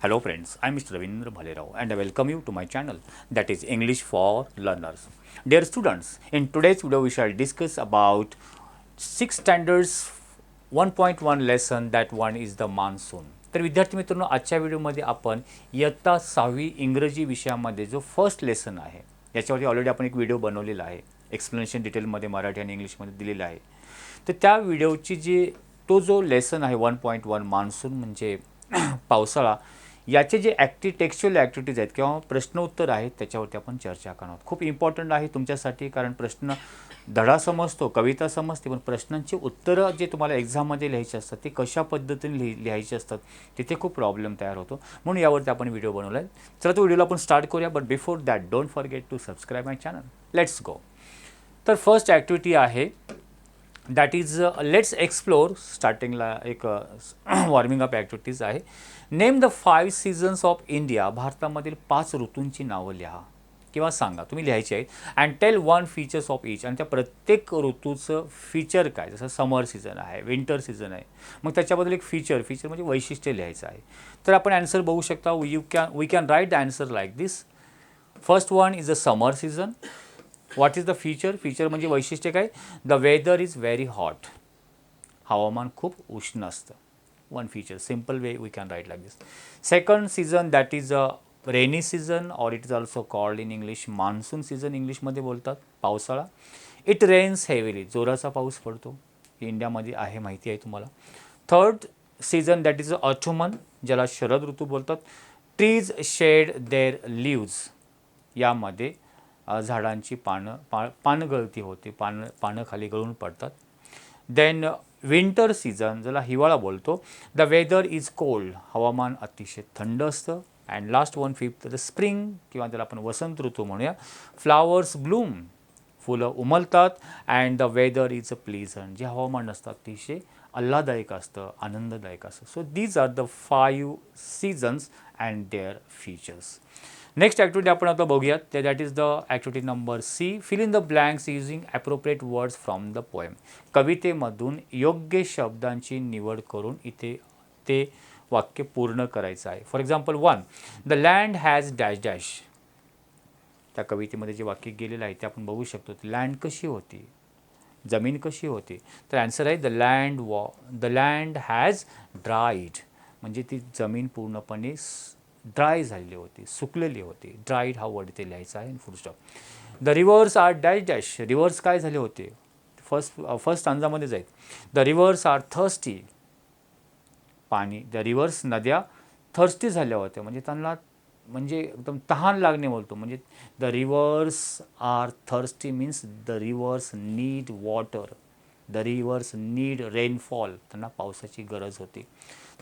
Hello friends, I am Mr. Ravindra Bhalerao and I welcome you to my channel, that is English for Learners. Dear students, in today's video we shall discuss about 6 standards 1.1 lesson, that one is the monsoon. तर विद्यार्थी मित्रांनो, आजच्या व्हिडिओमध्ये आपण इयत्ता 6वी इंग्रजी विषयामध्ये जो फर्स्ट लेसन आहे याच्यावरती ऑलरेडी आपण एक व्हिडिओ बनवलेला आहे, एक्सप्लेनेशन डिटेलमध्ये मराठी आणि इंग्लिशमध्ये दिलेला आहे. तर त्या व्हिडिओची तो जो लेसन आहे 1.1 मान्सून म्हणजे पावसाळा, याचे जे टेक्स्च्युअल ॲक्टिव्हिटीज आहेत किंवा प्रश्न उत्तर आहेत त्याच्यावरती आपण चर्चा करणार आहोत. खूप इम्पॉर्टंट आहे तुमच्यासाठी, कारण प्रश्न धडा समजतो, कविता समजते, पण प्रश्नांची उत्तरं जे तुम्हाला एक्झाममध्ये लिहायचे असतात ते कशा पद्धतीने लिहायचे असतात तिथे खूप प्रॉब्लेम तयार होतो. म्हणून यावरती आपण व्हिडिओ बनवला आहे. चला तो व्हिडिओला आपण स्टार्ट करूया, but before that don't forget to subscribe my channel. Let's go. तर फर्स्ट ॲक्टिव्हिटी आहे दॅट इज लेट्स एक्सप्लोर. स्टार्टिंगला एक वॉर्मिंग अप ॲक्टिव्हिटीज आहे. Name the 5 seasons of India. भारतामधील 5 ऋतूंची नावं लिहा किंवा सांगा, तुम्ही लिहायची आहेत. And tell 1 features of each. आणि त्या प्रत्येक ऋतूचं फीचर काय, जसं समर सीझन आहे, विंटर सीझन आहे, मग त्याच्याबद्दल एक फीचर म्हणजे वैशिष्ट्य लिहायचं आहे. तर आपण ॲन्सर बघू शकता. We can write the answer like this. First one is the summer season. What is the feature? Feature म्हणजे वैशिष्ट्य काय? The weather is very hot. हवामान खूप उष्ण असतं. One feature, simple way we can write like this. Second season that is a rainy season, or it is also called in English monsoon season. इंग्लिशमध्ये बोलतात पावसाळा. It rains heavily. जोराचा पाऊस पडतो. इंडियामध्ये आहे, माहिती आहे तुम्हाला. Third season that is autumn, ज्याला शरद ऋतू बोलतात. Trees shed their leaves. यामध्ये झाडांची पानगळती होते, पानं खाली गळून पडतात. देन विंटर सीझन, ज्याला हिवाळा बोलतो. The weather is cold. हवामान अतिशय थंड असतं. And last one fifth the spring, किंवा त्याला आपण वसंत ऋतू म्हणूया. Flowers bloom. फुलं उमलतात. And the weather is pleasant. जे हवामान असतं अतिशय आल्हाददायक असतं, आनंददायक असतं. So these are the 5 seasons and their features. Next activity आपण आता बघूयात. That is the activity number C. Fill in the blanks using appropriate words from the poem. कवितेमधून योग्य शब्दांची निवड करून इथे ते वाक्य पूर्ण करायचं आहे. For example 1, the land has dash dash. त्या कवितेमध्ये जे वाक्य गेलेलं आहे ते आपण बघू शकतो. लँड कशी होती, जमीन कशी होती? तर ॲन्सर आहे द लँड हॅज ड्राईड. म्हणजे ती जमीन पूर्णपणे ड्राय झालेली होती, सुकलेली होती. ड्राईड हा वर्ड इथे लिहायचा आहे. Full stop. The rivers are dash dash. Rivers काय झाले होते? फर्स्ट अंजामध्ये जाईल. The rivers are thirsty. पाणी, द रिव्हर्स नद्या थर्स्टी झाल्या होत्या, म्हणजे त्यांना म्हणजे एकदम तहान लागणे बोलतो. म्हणजे the rivers are thirsty means the rivers need water. The rivers need rainfall. त्यांना पावसाची गरज होती.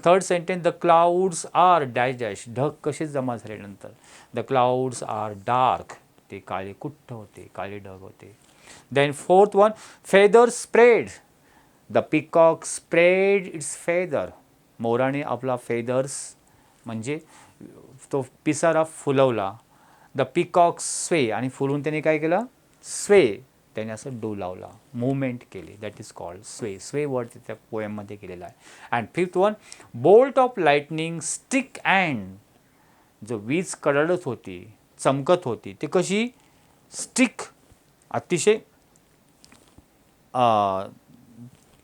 Third sentence, the clouds are dash dash. ढग कसे जमा झाल्यानंतर? The clouds are dark. ते काळे कुठ्ठ होते, काळे ढग होते. Then fourth one, feather spread. The peacock spread its feather. मोराने आपला फेदर्स म्हणजे तो पिसारा फुलवला. The peacock sway. आणि फुलून त्याने काय केलं? स्वे. त्याने असं डोलावला, मूवमेंट केली. That is called sway. Sway word त्या पोएममध्ये केलेला आहे. And fifth one, bolt of lightning stick and. जो वीज कडकडत होती, चमकत होती, ते कशी? स्टिक. अतिशय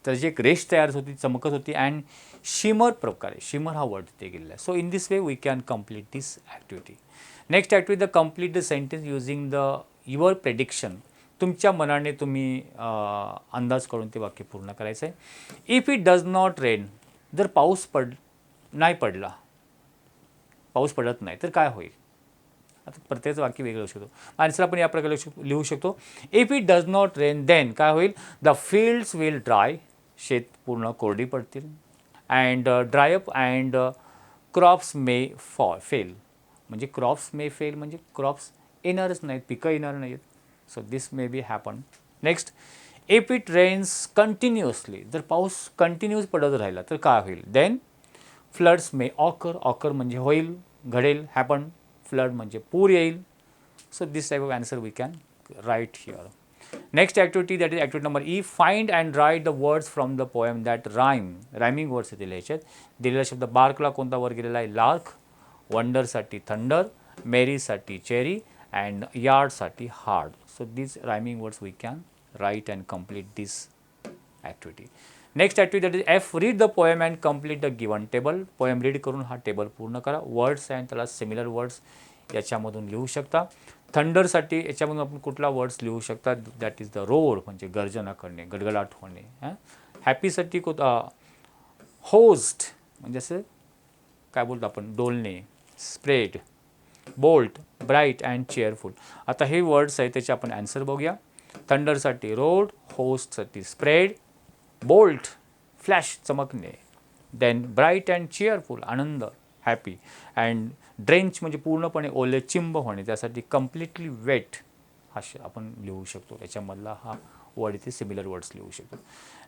त्याची एक रेष तयार होती, चमकत होती. अँड शिमर प्रकारे, शिमर हा वर्ड तिथे गेलेला आहे. So in this way we can complete this activity. Next activity, the complete the sentence using the your prediction. तुमच्या मनाने तुम्ही अंदाज करून ते वाक्य पूर्ण करायचं आहे. If it does not rain. जर पाऊस नाही पडला, पाऊस पडत नाही तर काय होईल? आता प्रत्येकाचं वाक्य वेगळं असू शकतो. आन्सर आपण या प्रकारे लिहू शकतो. If it does not rain then काय होईल? The fields will dry. शेत पूर्ण कोरडी पडतील. And dry up and crops may fail. म्हणजे क्रॉप्स मे फेल म्हणजे क्रॉप्स येणारच नाहीत, पिकं येणार नाहीत. So this may be happen. Next, if it rains continuously. जर पाऊस कंटिन्यूअस पडत राहिला तर काय होईल? Then floods may occur. Occur म्हणजे होईल, घडेल. हॅपन, फ्लड म्हणजे पूर येईल. So this type of answer we can write here. Next activity that is activity number E. Find and write the words from the poem that rhyme. Rhyming words येथे लिहायचे आहेत. दिलेला शब्द बार्कला कोणता वर गेलेला आहे? लार्क. वंडरसाठी थंडर, मेरीसाठी चेरी अँड यार्डसाठी hard. So these rhyming words we can write and complete this activity. Next activity, that is F, read the poem and complete the given table. Poem read करून हा table पूर्ण करा. Words and त्याला similar words याच्यामधून लिहू शकता. थंडरसाठी याच्यामधून आपण कुठला वर्ड्स लिहू शकता, दॅट इज द रोर म्हणजे गर्जना करणे, गडगडाट होणे. हॅपीसाठी होस्ट म्हणजे असं काय बोलतो आपण, डोलणे, spread, bolt, bright and cheerful. आता हे वर्ड्स आहेत त्याचे आपण आन्सर बघूया. थंडरसाठी रोड, होस्टसाठी स्प्रेड, बोल्ट फ्लॅश चमकणे, देन ब्राईट अँड चेअरफुल आनंद हॅपी, अँड ड्रेंच म्हणजे पूर्णपणे ओले चिंब होणे, त्यासाठी कम्प्लिटली वेट हा आपण लिहू शकतो. याच्यामधला हा वर्ड इथे सिमिलर वर्ड्स लिहू शकतो.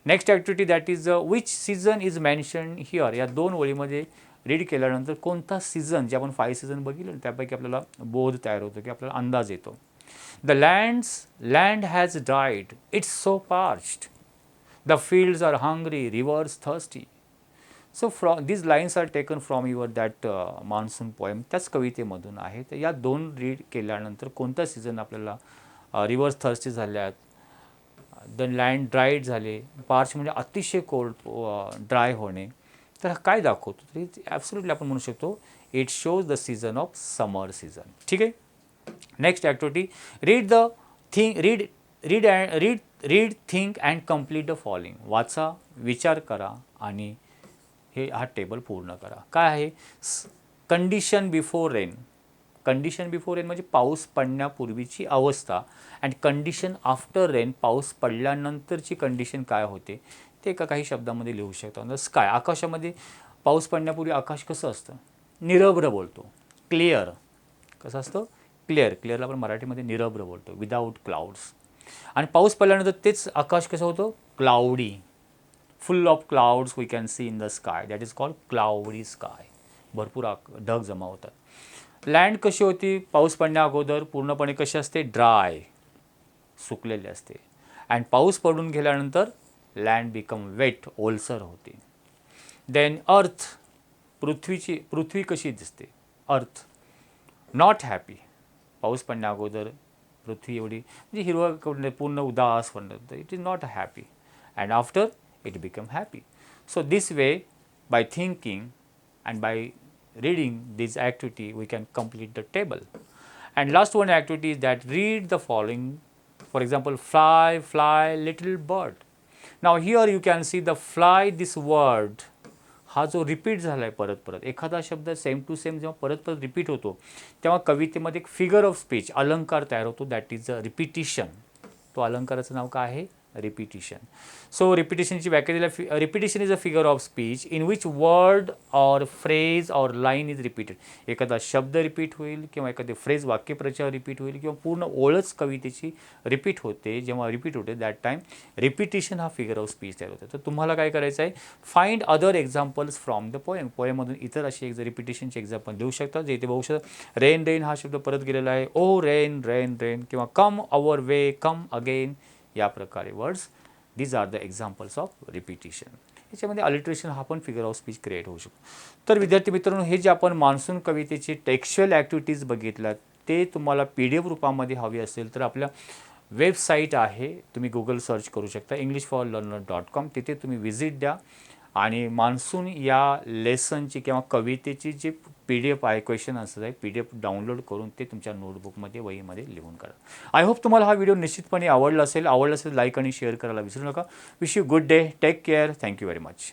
Next activity, that is which season is mention here. या दोन ओळीमध्ये रीड केल्यानंतर कोणता सीझन, जे आपण 5 सीझन बघितलं त्यापैकी आपल्याला बोध तयार होतो की आपल्याला अंदाज येतो. The land has dried, it's so parched. The fields are hungry, rivers thirsty. So these lines are taken from your that monsoon poem, त्याच कवितेमधून आहे. तर या दोन रीड केल्यानंतर कोणता सीझन आपल्याला रिव्हर्स थर्स्टी झाल्यात, द लँड ड्राईड झाले, पार्च म्हणजे अतिशय कोल्ड ड्राय होणे, तर काय दाखवतो, तर ॲब्सोल्युटली आपण म्हणू शकतो it shows the season of summer season. ठीक आहे. Next activity, read the think and complete the following. वाचा, विचार करा आणि हा टेबल पूर्ण करा. काय आहे, condition before rain. Condition before rain म्हणजे पाऊस पडण्यापूर्वीची अवस्था, अँड कंडिशन आफ्टर रेन पाऊस पडल्यानंतरची कंडिशन काय होते ते एका काही शब्दामध्ये लिहू शकतो. स्काय, आकाशामध्ये पाऊस पडण्यापूर्वी आकाश कसं असतं, निरभ्र बोलतो. क्लिअर कसं असतं, क्लिअरला आपण मराठीमध्ये निरभ्र बोलतो, विदाऊट क्लाउड्स. आणि पाऊस पडल्यानंतर तेच आकाश कसं होतं, cloudy, full of clouds we can see in the sky, that is called cloudy sky. भरपूर ढग जमा होतात. लँड कशी होती पाऊस पडण्या अगोदर, पूर्णपणे कशी असते, ड्राय, सुकलेली असते. अँड पाऊस पडून गेल्यानंतर लँड बिकम वेट, ओलसर होते. देन अर्थ, पृथ्वी कशी दिसते, अर्थ नॉट हॅपी. पाऊस पडण्या अगोदर पृथ्वी एवढी म्हणजे हिरवा पूर्ण उदास बनत, it is not happy. And after it become happy. So this way, by thinking and by reading this activity, we can complete the table. And last one activity is that read the following. For example, fly, fly, little bird. Now here you can see the fly, this word हा जो repeat झाला आहे परत परत, एखादा शब्द same to same जेव्हा परत परत रिपीट होतो तेव्हा कवितेमध्ये एक फिगर ऑफ स्पीच, अलंकार तयार होतो, दॅट इज अ रिपिटिशन. तो अलंकाराचं नाव काय आहे, रिपिटिशन. सो रिपिटिशनची व्याख्या दिली, repetition is a figure of speech in which word or phrase or line is repeated. एखादा शब्द रिपीट होईल किंवा एखादी फ्रेज, वाक्यप्रचार रिपीट होईल किंवा पूर्ण ओळच कवितेची रिपीट होते. जेव्हा रिपीट होते दॅट टाईम रिपिटिशन हा फिगर ऑफ स्पीच तयार होतो. तर तुम्हाला काय करायचं आहे, find other examples from the poem. पोएममधून इतर असे रिपिटिशनचे एक्झाम्पल देऊ शकतात, जे इथे बघू शकता. रेन, रेन हा शब्द परत गेलेला आहे, ओ रेन, रेन, रेन, किंवा कम अवर वे, कम अगेन, या प्रकारे words. These are the examples of repetition. याच्यामध्ये अलिट्रेशन हा पण फिगर ऑफ स्पीच क्रिएट होऊ शकतो. तर विद्यार्थी मित्रांनो, हे जे आपण मान्सून कवितेचे टेक्स्च्युअल ॲक्टिव्हिटीज बघितल्यात ते तुम्हाला PDF रूपामध्ये हवी असेल तर आपल्या वेबसाईट आहे, तुम्ही गुगल सर्च करू शकता, englishforlearner.com. तिथे तुम्ही व्हिजिट द्या आणि मान्सून या लेसनची किंवा कवितेची जी PDF आहे, क्वेश्चन आन्सर आहे, PDF डाउनलोड करून ते तुमच्या नोटबुकमध्ये, वहीमध्ये लिहून काढा. आय होप तुम्हाला हा व्हिडिओ निश्चितपणे आवडला असेल लाईक आणि शेअर करायला विसरू नका. Wish you good day, take care, thank you very much.